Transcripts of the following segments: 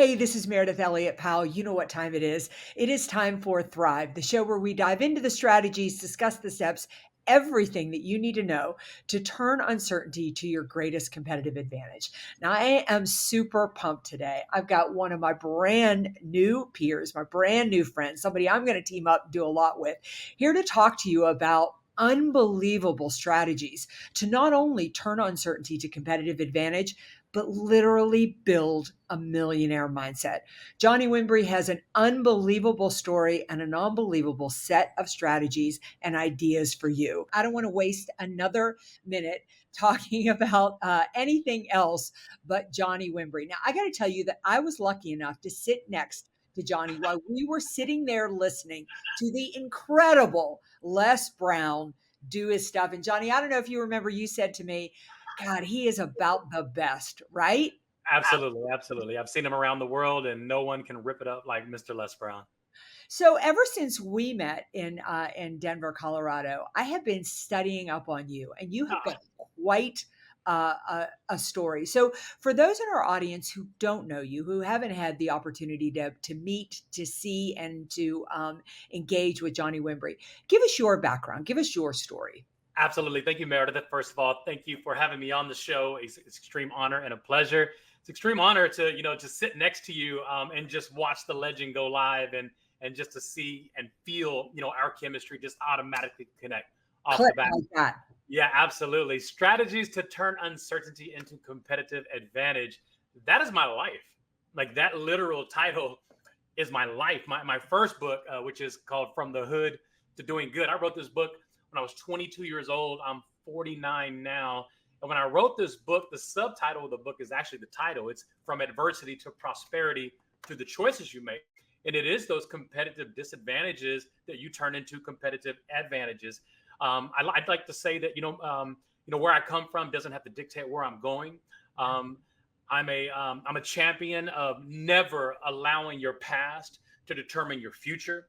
Hey, this is Meridith Elliott Powell. You know what time it is. It is time for Thrive, the show where we dive into the strategies, discuss the steps, everything that you need to know to turn uncertainty to your greatest competitive advantage. Now, I am super pumped today. I've got one of my brand new peers, my brand new friend, somebody I'm going to team up and do a lot with, here to talk to you about unbelievable strategies to not only turn uncertainty to competitive advantage, but literally build a millionaire mindset. Johnny Whimbrey has an unbelievable story and an unbelievable set of strategies and ideas for you. I don't want to waste another minute talking about anything else but Johnny Whimbrey. Now, I got to tell you that I was lucky enough to sit next to Johnny while we were sitting there listening to the incredible Les Brown do his stuff. And Johnny, I don't know if you remember, you said to me, God, he is about the best, right? Absolutely, absolutely. I've seen him around the world, and no one can rip it up like Mr. Les Brown. So ever since we met in Denver, Colorado, I have been studying up on you, and you have got quite a story. So for those in our audience who don't know you, who haven't had the opportunity to meet, to see, and to engage with Johnny Whimbrey, give us your background, give us your story. Absolutely. Thank you, Meredith. First of all, thank you for having me on the show. It's an extreme honor and a pleasure. It's an extreme honor to sit next to you and just watch the legend go live and just to see and feel, our chemistry just automatically connect off the Clip bat. like that. Yeah, absolutely. Strategies to turn uncertainty into competitive advantage. That is my life. Like that literal title is my life. My first book, which is called From the Hood to Doing Good. I wrote this book when I was 22 years old. I'm 49 now. And when I wrote this book, the subtitle of the book is actually the title. It's From Adversity to Prosperity Through the Choices You Make. And it is those competitive disadvantages that you turn into competitive advantages. I'd like to say that, where I come from doesn't have to dictate where I'm going. I'm a champion of never allowing your past to determine your future.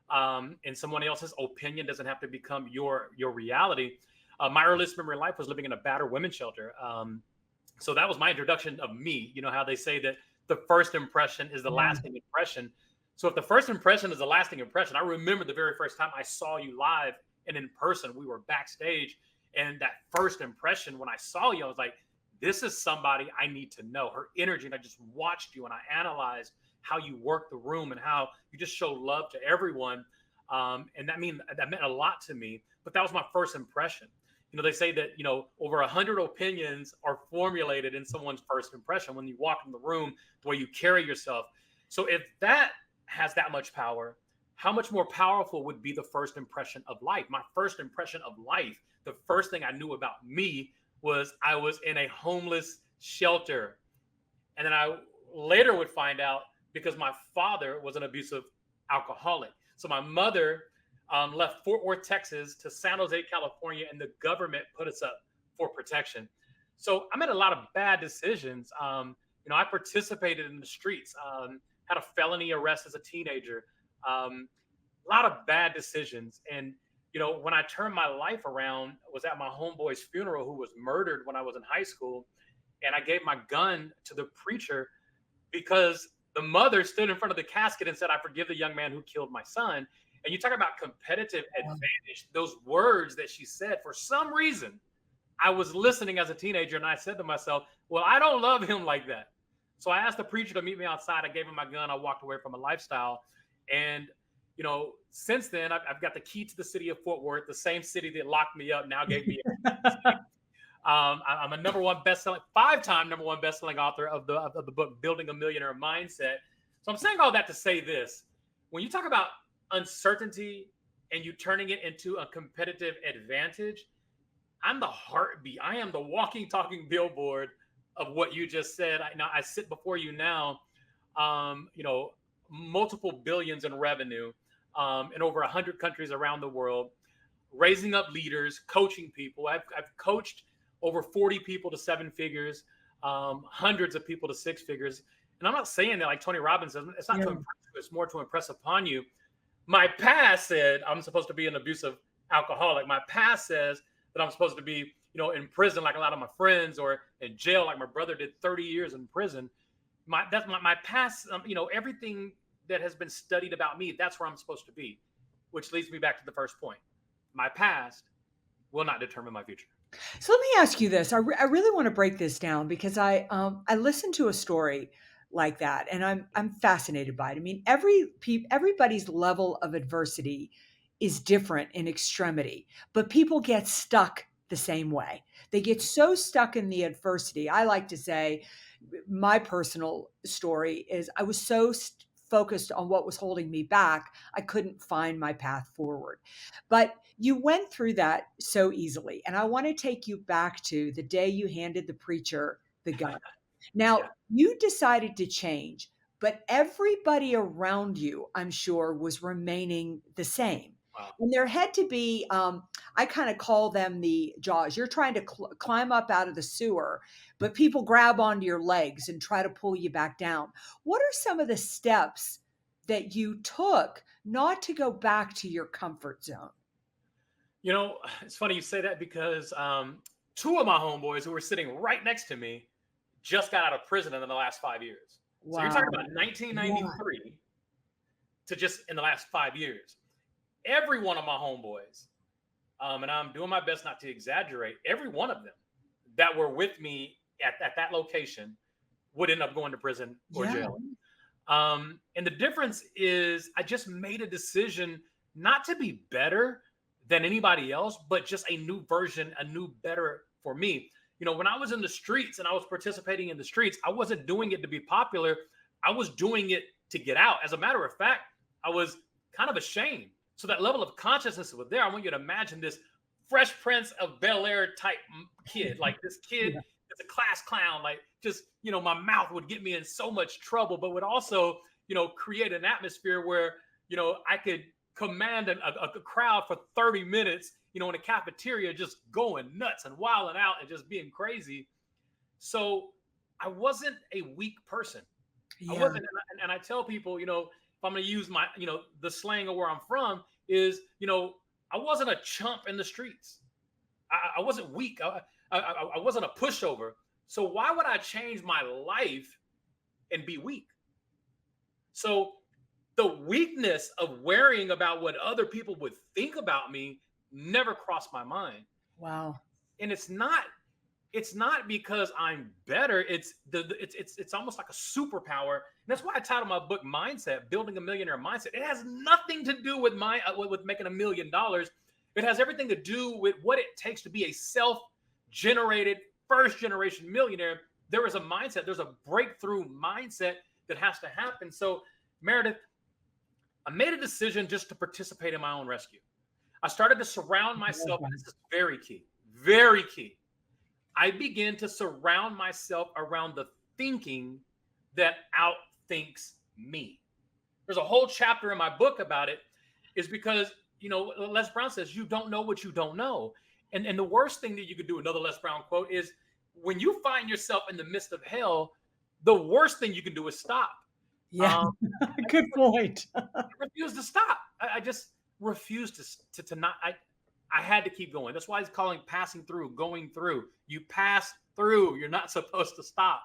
And someone else's opinion doesn't have to become your reality. My earliest memory of life was living in a battered women's shelter. So that was my introduction of me. You know how they say that the first impression is the lasting impression. So if the first impression is the lasting impression, I remember the very first time I saw you live and in person. We were backstage, and that first impression when I saw you, I was like, this is somebody I need to know. Her energy, and I just watched you and I analyzed how you work the room and how you just show love to everyone. And that meant a lot to me. But that was my first impression. They say that, over 100 opinions are formulated in someone's first impression when you walk in the room, the way you carry yourself. So if that has that much power, how much more powerful would be the first impression of life? My first impression of life, the first thing I knew about me was I was in a homeless shelter. And then I later would find out because my father was an abusive alcoholic. So my mother left Fort Worth, Texas to San Jose, California, and the government put us up for protection. So I made a lot of bad decisions. I participated in the streets, had a felony arrest as a teenager, a lot of bad decisions. And, when I turned my life around, was at my homeboy's funeral who was murdered when I was in high school. And I gave my gun to the preacher because the mother stood in front of the casket and said, I forgive the young man who killed my son. And you talk about competitive advantage, those words that she said, for some reason, I was listening as a teenager and I said to myself, well, I don't love him like that. So I asked the preacher to meet me outside. I gave him my gun. I walked away from a lifestyle. And, since then, I've got the key to the city of Fort Worth, the same city that locked me up now gave me I'm a five-time number one best-selling author of the book, Building a Millionaire Mindset. So I'm saying all that to say this. When you talk about uncertainty and you turning it into a competitive advantage, I'm the heartbeat. I am the walking, talking billboard of what you just said. I sit before you now, multiple billions in revenue in over 100 countries around the world, raising up leaders, coaching people. I've coached over 40 people to 7 figures, hundreds of people to 6 figures. And I'm not saying that like Tony Robbins says, it's not to impress you, it's more to impress upon you. My past said I'm supposed to be an abusive alcoholic. My past says that I'm supposed to be, in prison like a lot of my friends, or in jail like my brother did 30 years in prison. my past. Everything that has been studied about me, that's where I'm supposed to be, which leads me back to the first point. My past will not determine my future. So let me ask you this. I really want to break this down because I listened to a story like that, and I'm fascinated by it. I mean, everybody's level of adversity is different in extremity, but people get stuck the same way. They get so stuck in the adversity. I like to say my personal story is I was so focused on what was holding me back, I couldn't find my path forward. But you went through that so easily. And I want to take you back to the day you handed the preacher the gun. Yeah. Now, you decided to change, but everybody around you, I'm sure, was remaining the same. Wow. And there had to be, I kind of call them the jaws. You're trying to climb up out of the sewer, but people grab onto your legs and try to pull you back down. What are some of the steps that you took not to go back to your comfort zone? It's funny you say that because two of my homeboys who were sitting right next to me just got out of prison in the last 5 years. So you're talking Wow. about Yeah. 1993 to just in the last 5 years. Every one of my homeboys, and I'm doing my best not to exaggerate, every one of them that were with me at that location would end up going to prison or Yeah. jail. And the difference is I just made a decision not to be better than anybody else, but just a new version, a new better for me. When I was in the streets and I was participating in the streets, I wasn't doing it to be popular. I was doing it to get out. As a matter of fact, I was kind of ashamed. So that level of consciousness was there. I want you to imagine this Fresh Prince of Bel-Air type kid, like this kid Yeah. that's a class clown, like just, my mouth would get me in so much trouble, but would also, create an atmosphere where, I could command a crowd for 30 minutes, in a cafeteria, just going nuts and wilding out and just being crazy. So I wasn't a weak person. I Yeah. wasn't. And I tell people, if I'm going to use my, the slang of where I'm from is, I wasn't a chump in the streets. I wasn't weak. I wasn't a pushover. So why would I change my life and be weak? So the weakness of worrying about what other people would think about me never crossed my mind. Wow. And it's not because I'm better. It's almost like a superpower. And that's why I titled my book Mindset, Building a Millionaire Mindset. It has nothing to do with with making $1 million. It has everything to do with what it takes to be a self-generated first generation millionaire. There is a mindset, there's a breakthrough mindset that has to happen. So, Meredith, I made a decision just to participate in my own rescue. I started to surround myself, and this is very key, very key. I began to surround myself around the thinking that outthinks me. There's a whole chapter in my book about it, is because, Les Brown says, you don't know what you don't know. And the worst thing that you could do, another Les Brown quote, is when you find yourself in the midst of hell, the worst thing you can do is stop. Yeah. Good point. I refuse to stop. I just refused to not. I had to keep going. That's why he's calling passing through, going through. You pass through. You're not supposed to stop.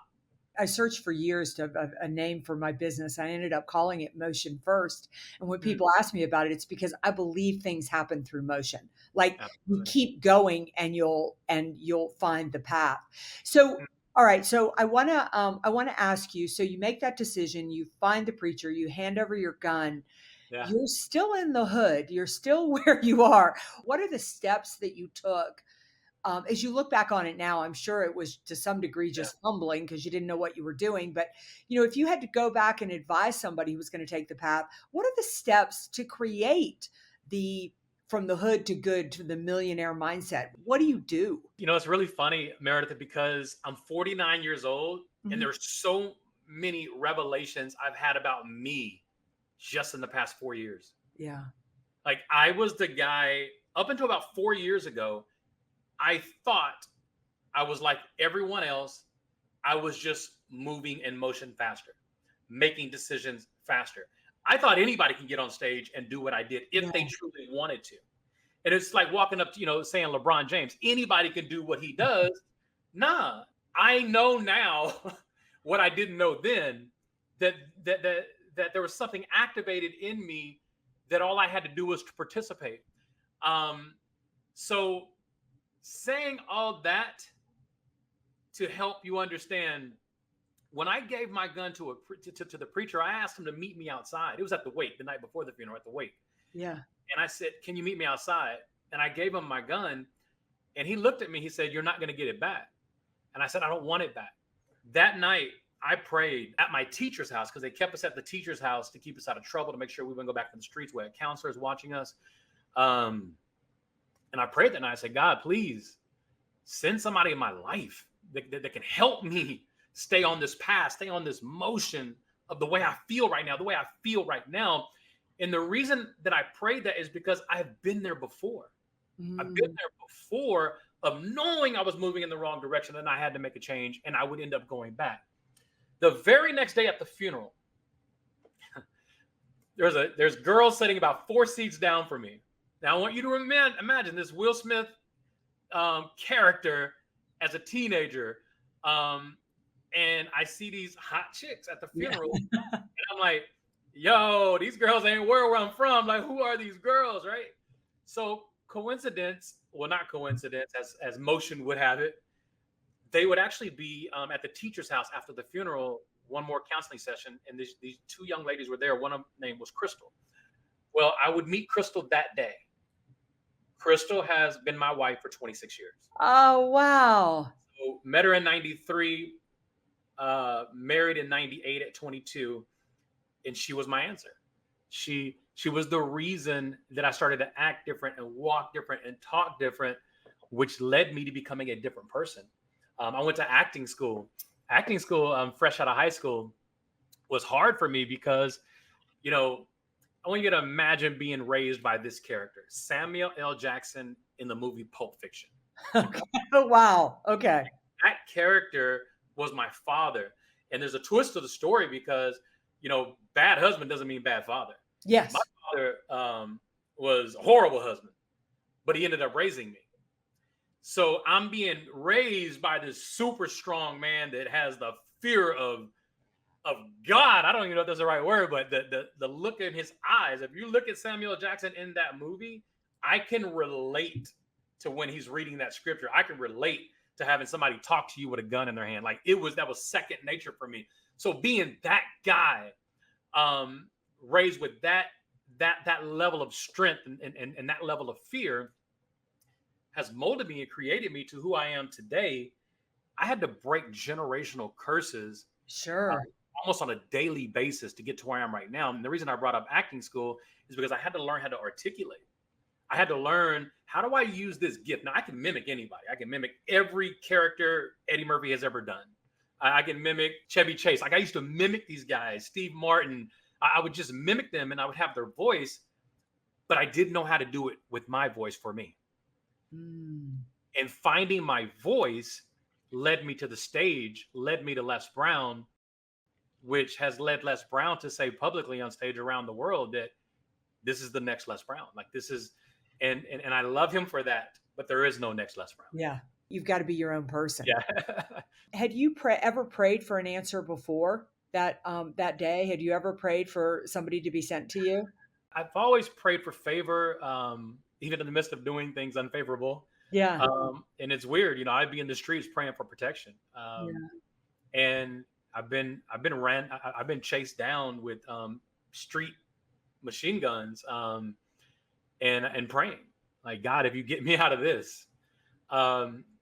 I searched for years to a name for my business. I ended up calling it Motion First. And when people ask me about it, it's because I believe things happen through motion. Like you keep going and you'll find the path. So, all right. So I want to ask you, so you make that decision, you find the preacher, you hand over your gun. Yeah. You're still in the hood. You're still where you are. What are the steps that you took? As you look back on it now, I'm sure it was to some degree just humbling because you didn't know what you were doing. But, if you had to go back and advise somebody who was going to take the path, what are the steps to create from the hood to good to the millionaire mindset? What do you do? It's really funny, Meredith, because I'm 49 years old and there's so many revelations I've had about me just in the past 4 years. Yeah. Like I was the guy up until about 4 years ago. I thought I was like everyone else. I was just moving in motion faster, making decisions faster. I thought anybody can get on stage and do what I did if they truly wanted to. And it's like walking up to, saying LeBron James, anybody can do what he does. Nah, I know now what I didn't know then, that that that that there was something activated in me that all I had to do was to participate. Um, so saying all that to help you understand, when I gave my gun to the preacher, I asked him to meet me outside. It was at the wake the night before the funeral, at the wake. Yeah. And I said, "Can you meet me outside?" And I gave him my gun, and he looked at me. He said, "You're not going to get it back." And I said, "I don't want it back." That night, I prayed at my teacher's house, because they kept us at the teacher's house to keep us out of trouble, to make sure we wouldn't go back to the streets where a counselor is watching us. And I prayed that night. I said, "God, please send somebody in my life that can help me stay on this path, stay on this motion of the way I feel right now, the way I feel right now." And the reason that I prayed that is because I've been there before. I've been Mm. there before, of knowing I was moving in the wrong direction and I had to make a change, and I would end up going back. The very next day at the funeral, there's girls sitting about 4 seats down from me. Now I want you to imagine this Will Smith character as a teenager, and I see these hot chicks at the Yeah. funeral, and I'm like, "Yo, these girls ain't where I'm from. Like, who are these girls, right?" So coincidence, well, not coincidence, as motion would have it, they would actually be at the teacher's house after the funeral, one more counseling session, and these two young ladies were there. One of them name was Crystal. Well, I would meet Crystal that day. Crystal has been my wife for 26 years. Oh, wow. So met her in 93, married in 98 at 22, and she was my answer. She was the reason that I started to act different and walk different and talk different, which led me to becoming a different person. I went to acting school. Acting school, fresh out of high school, was hard for me because, you know, I want you to imagine being raised by this character, Samuel L. Jackson, in the movie Pulp Fiction. Okay. Oh, wow. Okay. That character was my father. And there's a twist to the story because, bad husband doesn't mean bad father. Yes. My father was a horrible husband, but he ended up raising me. So I'm being raised by this super strong man that has the fear of God. I don't even know if that's the right word, but the look in his eyes. If you look at Samuel Jackson in that movie, I can relate to when he's reading that scripture. I can relate to having somebody talk to you with a gun in their hand. Like that was second nature for me. So being that guy, raised with that level of strength and that level of fear, has molded me and created me to who I am today. I had to break generational curses Sure. almost on a daily basis to get to where I am right now. And the reason I brought up acting school is because I had to learn how to articulate. I had to learn, how do I use this gift? Now I can mimic anybody. I can mimic every character Eddie Murphy has ever done. I can mimic Chevy Chase. Like I used to mimic these guys, Steve Martin. I would just mimic them and I would have their voice, but I didn't know how to do it with my voice for me. Mm. And finding my voice led me to the stage, led me to Les Brown, which has led Les Brown to say publicly on stage around the world that this is the next Les Brown. Like this is, and I love him for that, but there is no next Les Brown. Yeah. You've got to be your own person. Yeah. Had you ever prayed for an answer before that day? Had you ever prayed for somebody to be sent to you? I've always prayed for favor, even in the midst of doing things unfavorable. Yeah. And it's weird, I'd be in the streets praying for protection. And I've been chased down with street machine guns, and praying like, God, if you get me out of this.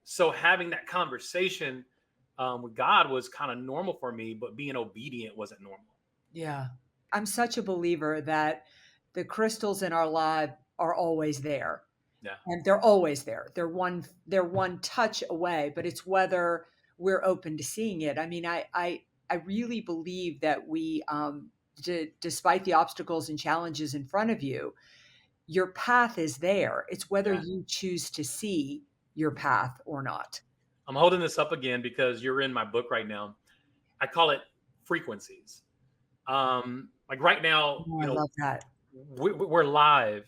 So having that conversation with God was kind of normal for me, but being obedient wasn't normal. Yeah. I'm such a believer that the crystals in our life are always there. Yeah. And they're always there. They're one touch away, but it's whether we're open to seeing it. I mean, I really believe that we, despite the obstacles and challenges in front of you, your path is there. It's whether you choose to see your path or not. I'm holding this up again because you're in my book right now. I call it frequencies. Like right now, I love that. We're live.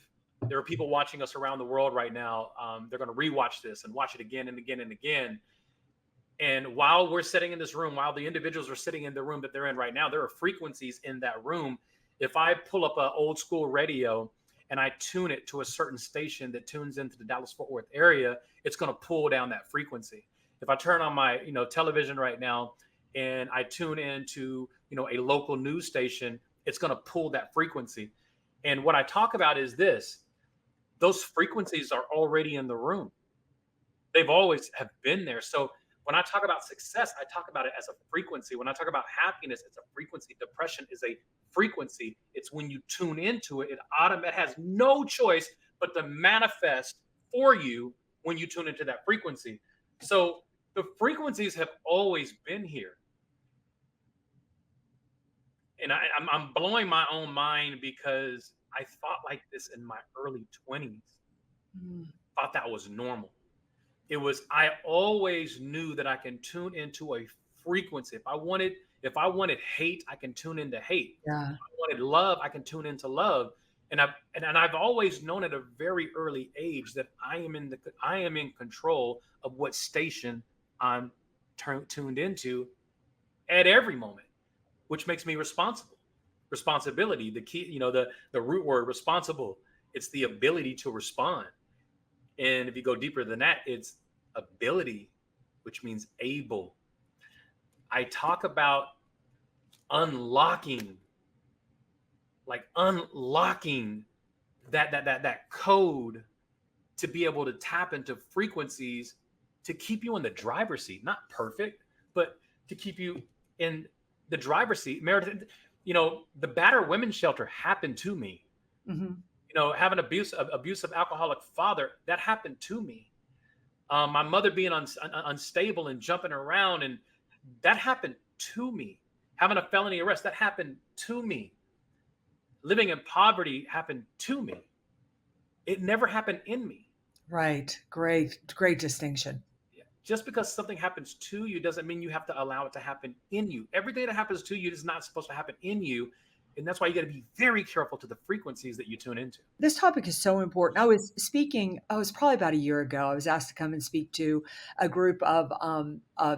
There are people watching us around the world right now. They're going to rewatch this and watch it again and again and again. And while we're sitting in this room, while the individuals are sitting in the room that they're in right now, there are frequencies in that room. If I pull up an old school radio and I tune it to a certain station that tunes into the Dallas Fort Worth area, it's going to pull down that frequency. If I turn on my, television right now and I tune into, a local news station, it's going to pull that frequency. And what I talk about is this: those frequencies are already in the room. They've always have been there. So when I talk about success, I talk about it as a frequency. When I talk about happiness, it's a frequency. Depression is a frequency. It's when you tune into it, it has no choice but to manifest for you when you tune into that frequency. So the frequencies have always been here. And I'm blowing my own mind because I thought like this in my early 20s. Thought that was normal. I always knew that I can tune into a frequency. If I wanted hate, I can tune into hate. Yeah. If I wanted love, I can tune into love. And I've always known at a very early age that I am in control of what station I'm tuned into at every moment, which makes me responsible. Responsibility, the key, the root word responsible. It's the ability to respond. And if you go deeper than that, it's ability, which means able. I talk about unlocking, that code to be able to tap into frequencies to keep you in the driver's seat. Not perfect, but to keep you in the driver's seat. Meredith, the battered women's shelter happened to me. Mm-hmm. Having abusive alcoholic father, that happened to me. My mother being unstable and jumping around, and that happened to me. Having a felony arrest, that happened to me. Living in poverty happened to me. It never happened in me. Right. Great distinction. Just because something happens to you doesn't mean you have to allow it to happen in you. Everything that happens to you is not supposed to happen in you. And that's why you got to be very careful to the frequencies that you tune into. This topic is so important. I was probably about a year ago. I was asked to come and speak to a group of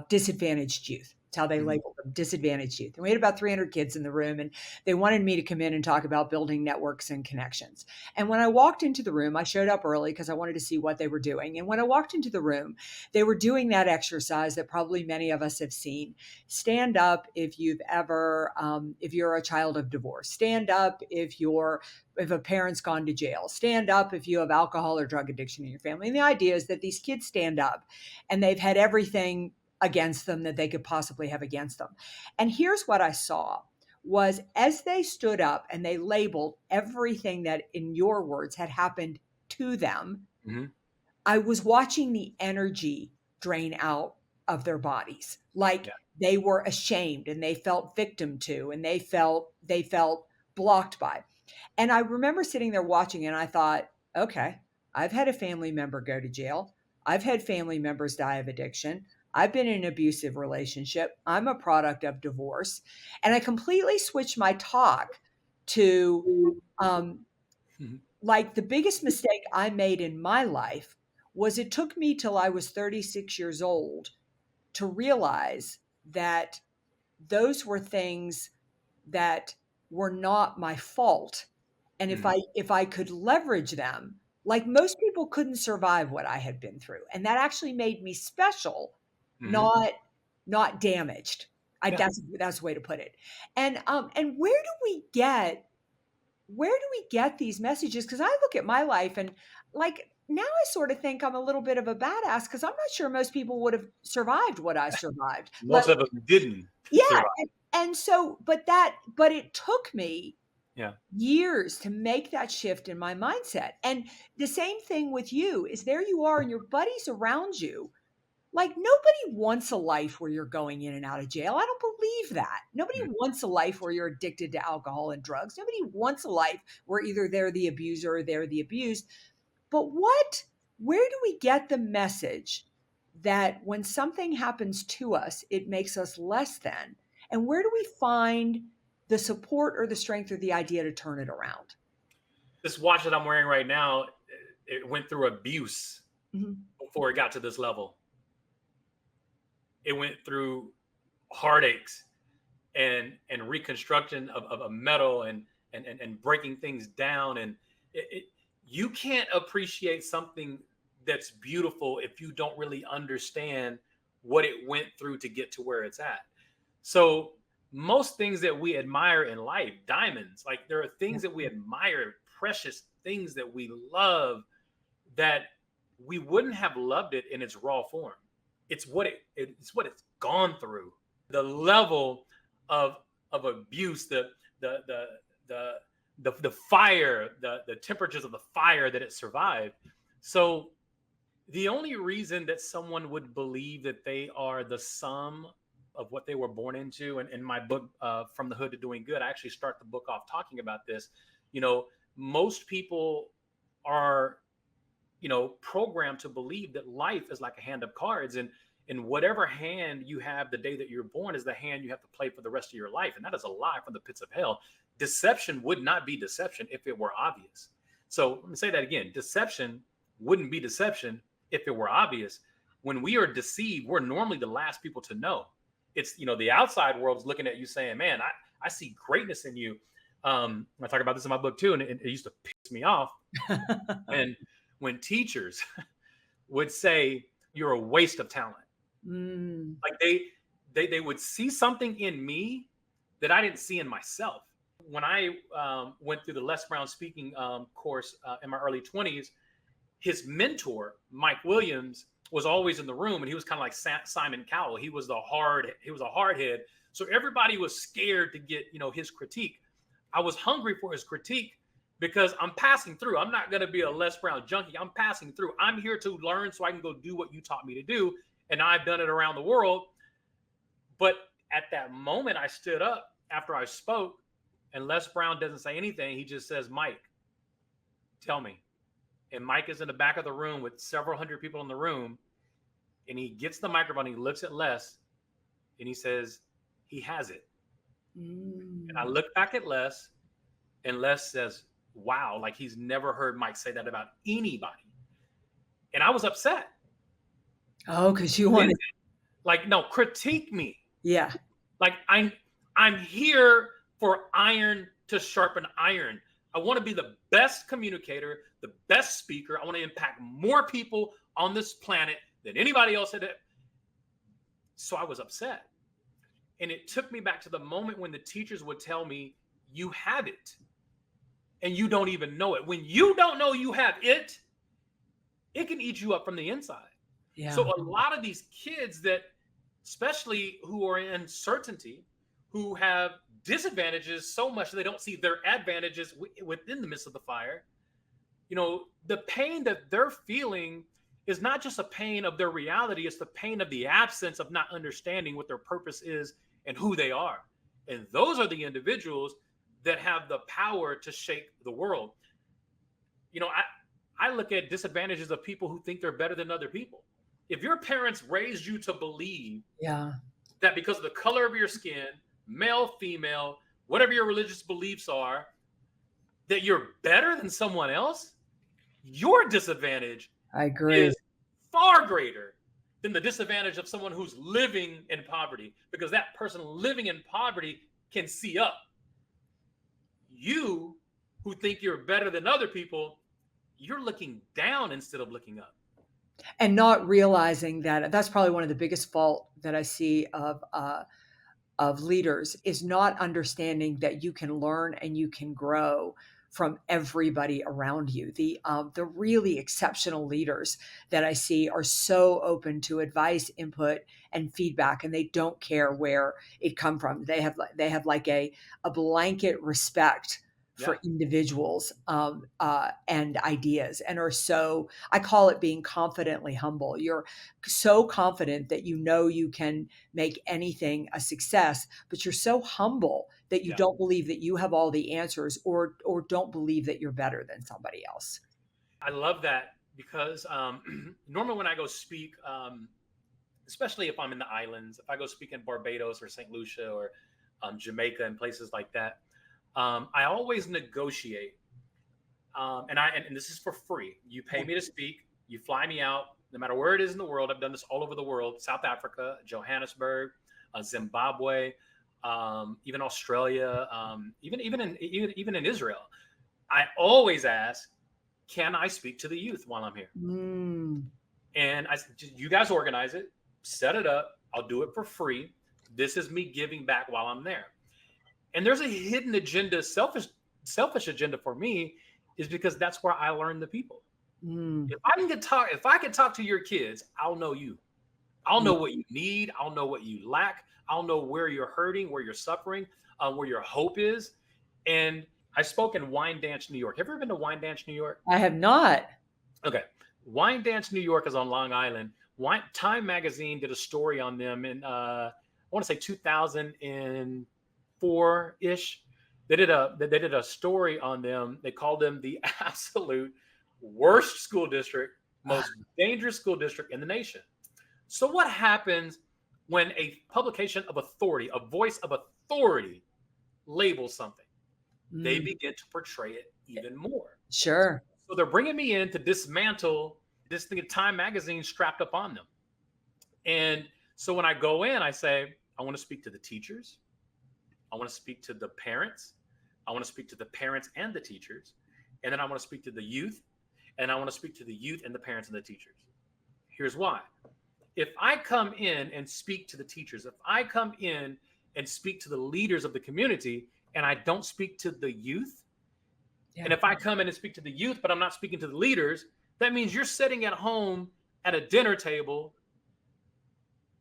disadvantaged youth. It's how they labeled them, disadvantaged youth. And we had about 300 kids in the room, and they wanted me to come in and talk about building networks and connections. And when I walked into the room, I showed up early because I wanted to see what they were doing. And when I walked into the room, they were doing that exercise that probably many of us have seen. Stand up if you're a child of divorce. Stand up if a parent's gone to jail. Stand up if you have alcohol or drug addiction in your family. And the idea is that these kids stand up and they've had everything against them that they could possibly have against them. And here's what I saw was as they stood up and they labeled everything that, in your words, had happened to them, I was watching the energy drain out of their bodies. Like they were ashamed and they felt victim to, and they felt blocked by. And I remember sitting there watching and I thought, okay, I've had a family member go to jail. I've had family members die of addiction. I've been in an abusive relationship. I'm a product of divorce. And I completely switched my talk to like the biggest mistake I made in my life was it took me till I was 36 years old to realize that those were things that were not my fault. And if I could leverage them, like most people couldn't survive what I had been through. And that actually made me special, not damaged. That's the way to put it. And where do we get these messages? Because I look at my life and like now I sort of think I'm a little bit of a badass because I'm not sure most people would have survived what I survived. Most of them didn't. Yeah. And so, but it took me years to make that shift in my mindset. And the same thing with you is there you are and your buddies around you. Like nobody wants a life where you're going in and out of jail. I don't believe that. Nobody wants a life where you're addicted to alcohol and drugs. Nobody wants a life where either they're the abuser or they're the abused. But where do we get the message that when something happens to us, it makes us less than? And where do we find the support or the strength or the idea to turn it around? This watch that I'm wearing right now, it went through abuse before it got to this level. It went through heartaches and reconstruction of a metal and breaking things down. And you can't appreciate something that's beautiful if you don't really understand what it went through to get to where it's at. So most things that we admire in life, diamonds, like there are things that we admire, precious things that we love, that we wouldn't have loved it in its raw form. It's what it's gone through. The level of abuse, the fire, the temperatures of the fire that it survived. So the only reason that someone would believe that they are the sum of what they were born into, and in my book, From the Hood to Doing Good, I actually start the book off talking about this. Most people are, programmed to believe that life is like a hand of cards, and whatever hand you have the day that you're born is the hand you have to play for the rest of your life. And that is a lie from the pits of hell. Deception would not be deception if it were obvious. So let me say that again. Deception wouldn't be deception if it were obvious. When we are deceived, we're normally the last people to know. It's, the outside world is looking at you saying, man, I see greatness in you. I talk about this in my book too, and it used to piss me off. And when teachers would say, you're a waste of talent. Like they would see something in me that I didn't see in myself. When I went through the Les Brown speaking course in my early 20s, his mentor, Mike Williams, was always in the room, and he was kind of like Simon Cowell. He was a hard head. So everybody was scared to get, his critique. I was hungry for his critique because I'm passing through. I'm not going to be a Les Brown junkie. I'm passing through. I'm here to learn so I can go do what you taught me to do. And I've done it around the world. But at that moment, I stood up after I spoke, and Les Brown doesn't say anything. He just says, Mike, tell me. And Mike is in the back of the room with several hundred people in the room. And he gets the microphone, he looks at Les, and he says, he has it. And I look back at Les, and Les says, wow, like he's never heard Mike say that about anybody. And I was upset. Oh, because you wanted, like, no, critique me. Yeah. Like I'm here for iron to sharpen iron. I want to be the best communicator, the best speaker. I want to impact more people on this planet than anybody else had. So I was upset. And it took me back to the moment when the teachers would tell me, you have it. And you don't even know it. When you don't know you have it, it can eat you up from the inside. Yeah. So a lot of these kids that, especially who are in uncertainty, who have disadvantages so much that they don't see their advantages within the midst of the fire, the pain that they're feeling is not just a pain of their reality, it's the pain of the absence of not understanding what their purpose is and who they are. And those are the individuals that have the power to shake the world. I look at disadvantages of people who think they're better than other people. If your parents raised you to believe that because of the color of your skin, male, female, whatever your religious beliefs are, that you're better than someone else, your disadvantage, I agree, is far greater than the disadvantage of someone who's living in poverty, because that person living in poverty can see up. You who think you're better than other people, you're looking down instead of looking up. And not realizing that that's probably one of the biggest fault that I see of leaders, is not understanding that you can learn and you can grow from everybody around you. The really exceptional leaders that I see are so open to advice, input, and feedback, and they don't care where it come from. They have like a blanket respect for individuals and ideas, and are so, I call it being confidently humble. You're so confident that you can make anything a success, but you're so humble that you don't believe that you have all the answers, or don't believe that you're better than somebody else. I love that, because normally when I go speak, especially if I'm in the islands, if I go speak in Barbados or St. Lucia or Jamaica and places like that, I always negotiate, and this is for free. You pay me to speak, you fly me out, no matter where it is in the world. I've done this all over the world: South Africa, Johannesburg, Zimbabwe, even Australia, even in Israel. I always ask, can I speak to the youth while I'm here? Mm. And I said, you guys organize it, set it up. I'll do it for free. This is me giving back while I'm there. And there's a hidden agenda, selfish agenda for me, is because that's where I learn the people. Mm. If I can talk to your kids, I'll know you. I'll know what you need. I'll know what you lack. I'll know where you're hurting, where you're suffering, where your hope is. And I spoke in Wine Dance, New York. Have you ever been to Wine Dance, New York? I have not. Okay. Wine Dance, New York is on Long Island. Time Magazine did a story on them in, I want to say 2004-ish. They did a story on them. They called them the absolute worst school district, most dangerous school district in the nation. So what happens when a publication of authority, a voice of authority, labels something? They begin to portray it even more. Sure. So they're bringing me in to dismantle this thing, Time Magazine strapped up on them. And so when I go in, I say, I want to speak to the teachers. I want to speak to the parents. I want to speak to the parents and the teachers. And then I want to speak to the youth. And I want to speak to the youth and the parents and the teachers. Here's why. If I come in and speak to the teachers, if I come in and speak to the leaders of the community, and I don't speak to the youth, and if I come in and speak to the youth, but I'm not speaking to the leaders, that means you're sitting at home at a dinner table.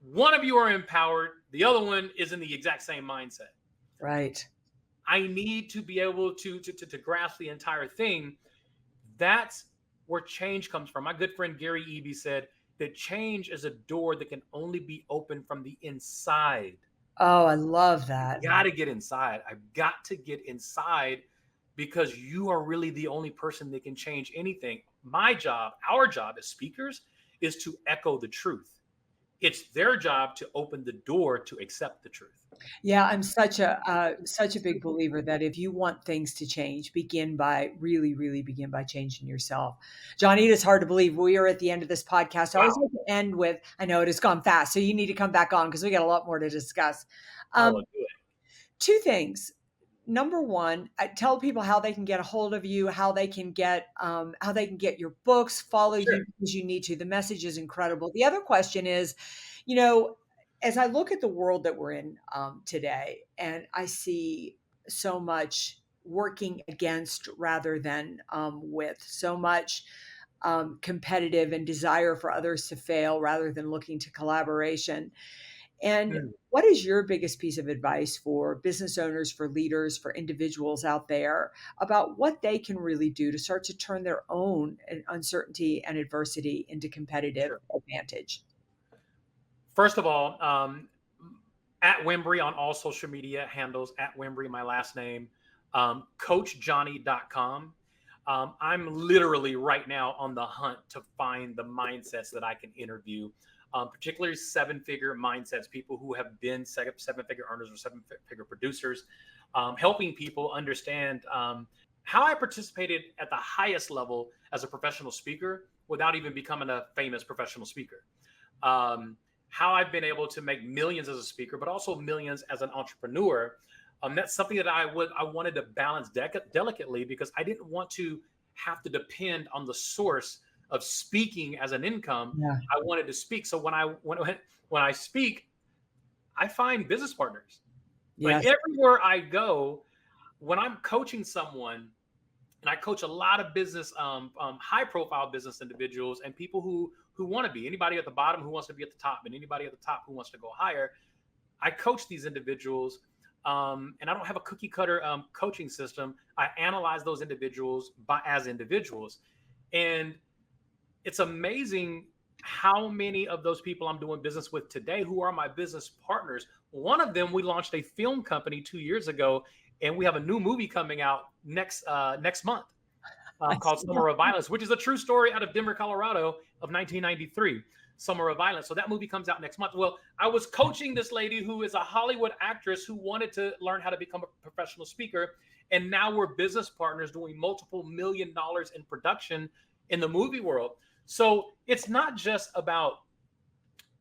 One of you are empowered. The other one is in the exact same mindset. Right. I need to be able to grasp the entire thing. That's where change comes from. My good friend Gary Eby said that change is a door that can only be opened from the inside. Oh, I love that. You got to get inside. I've got to get inside, because you are really the only person that can change anything. My job, our job as speakers, is to echo the truth. It's their job to open the door to accept the truth. Yeah, I'm such a big believer that if you want things to change, begin by changing yourself. Johnny, it is hard to believe we are at the end of this podcast. I always like to end with, I know it has gone fast, so you need to come back on because we got a lot more to discuss. I'll do it. Two things. Number one, tell people how they can get a hold of you, how they can get your books, follow you because you need to. The message is incredible. The other question is, as I look at the world that we're in today, and I see so much working against rather than with, so much competitive and desire for others to fail rather than looking to collaboration. And what is your biggest piece of advice for business owners, for leaders, for individuals out there about what they can really do to start to turn their own uncertainty and adversity into competitive advantage? First of all, at Whimbrey on all social media handles, at Whimbrey, my last name, coachjohnny.com. I'm literally right now on the hunt to find the mindsets that I can interview, particularly seven-figure mindsets, people who have been seven-figure earners or seven-figure producers, helping people understand how I participated at the highest level as a professional speaker without even becoming a famous professional speaker. How I've been able to make millions as a speaker, but also millions as an entrepreneur. That's something that I wanted to balance delicately, because I didn't want to have to depend on the source of speaking as an income. Yeah. I wanted to speak. So when I speak, I find business partners. Yes. Like everywhere I go, when I'm coaching someone, and I coach a lot of business, high profile business individuals and people who want to be, anybody at the bottom who wants to be at the top, and anybody at the top who wants to go higher. I coach these individuals, and I don't have a cookie cutter coaching system. I analyze those individuals as individuals. And it's amazing how many of those people I'm doing business with today who are my business partners. One of them, we launched a film company 2 years ago, and we have a new movie coming out next month called Summer of Violence, which is a true story out of Denver, Colorado of 1993, Summer of Violence. So that movie comes out next month. Well, I was coaching this lady who is a Hollywood actress who wanted to learn how to become a professional speaker. And now we're business partners doing multiple $1 million in production in the movie world. So it's not just about,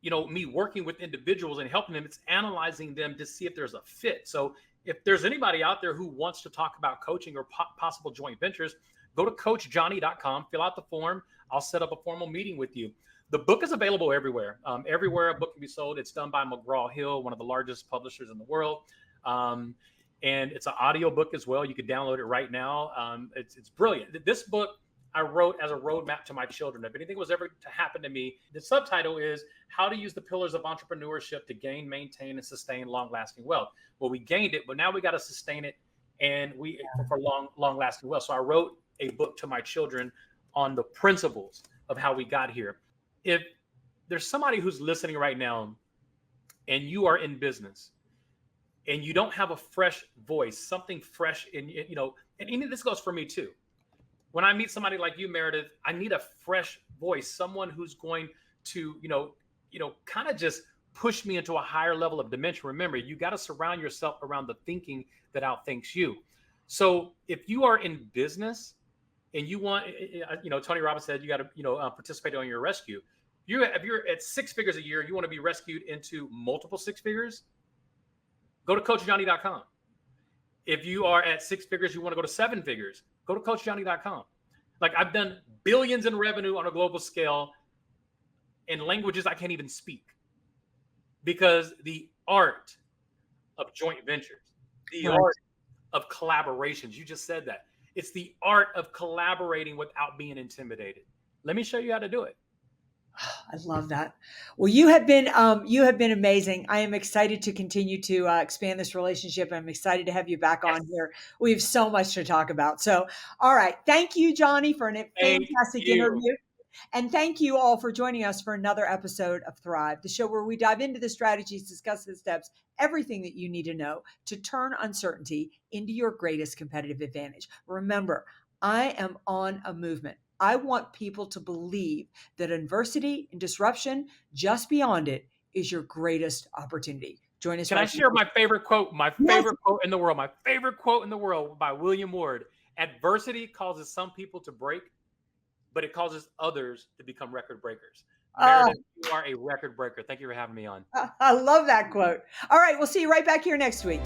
me working with individuals and helping them. It's analyzing them to see if there's a fit. So if there's anybody out there who wants to talk about coaching or possible joint ventures, go to coachjohnny.com, fill out the form. I'll set up a formal meeting with you. The book is available everywhere. Everywhere a book can be sold. It's done by McGraw-Hill, one of the largest publishers in the world. And it's an audio book as well. You can download it right now. It's brilliant. This book I wrote as a roadmap to my children. If anything was ever to happen to me, the subtitle is How to Use the Pillars of Entrepreneurship to Gain, Maintain, and Sustain Long-Lasting Wealth. Well, we gained it, but now we got to sustain it and for long-lasting wealth. So I wrote a book to my children on the principles of how we got here. If there's somebody who's listening right now and you are in business and you don't have a fresh voice, something fresh in, and this goes for me too. When I meet somebody like you, Meridith, I need a fresh voice, someone who's going to, kind of just push me into a higher level of dimension. Remember, you got to surround yourself around the thinking that outthinks you. So if you are in business and you want, Tony Robbins said you got to, participate on your rescue. If you're at 6 figures a year, you want to be rescued into multiple 6 figures, go to coachjohnny.com. If you are at 6 figures, you want to go to 7 figures, go to coachjohnny.com. Like, I've done billions in revenue on a global scale in languages I can't even speak, because the art of joint ventures, the art of collaborations, you just said that. It's the art of collaborating without being intimidated. Let me show you how to do it. I love that. Well, you have been amazing. I am excited to continue to expand this relationship. I'm excited to have you back on here. We have so much to talk about. So, all right. Thank you, Johnny, for a fantastic interview. And thank you all for joining us for another episode of Thrive, the show where we dive into the strategies, discuss the steps, everything that you need to know to turn uncertainty into your greatest competitive advantage. Remember, I am on a movement. I want people to believe that adversity and disruption, just beyond it, is your greatest opportunity. Join us. Can I share my favorite quote? My favorite quote in the world. My favorite quote in the world by William Ward. Adversity causes some people to break, but it causes others to become record breakers. Meridith, you are a record breaker. Thank you for having me on. I love that quote. All right. We'll see you right back here next week.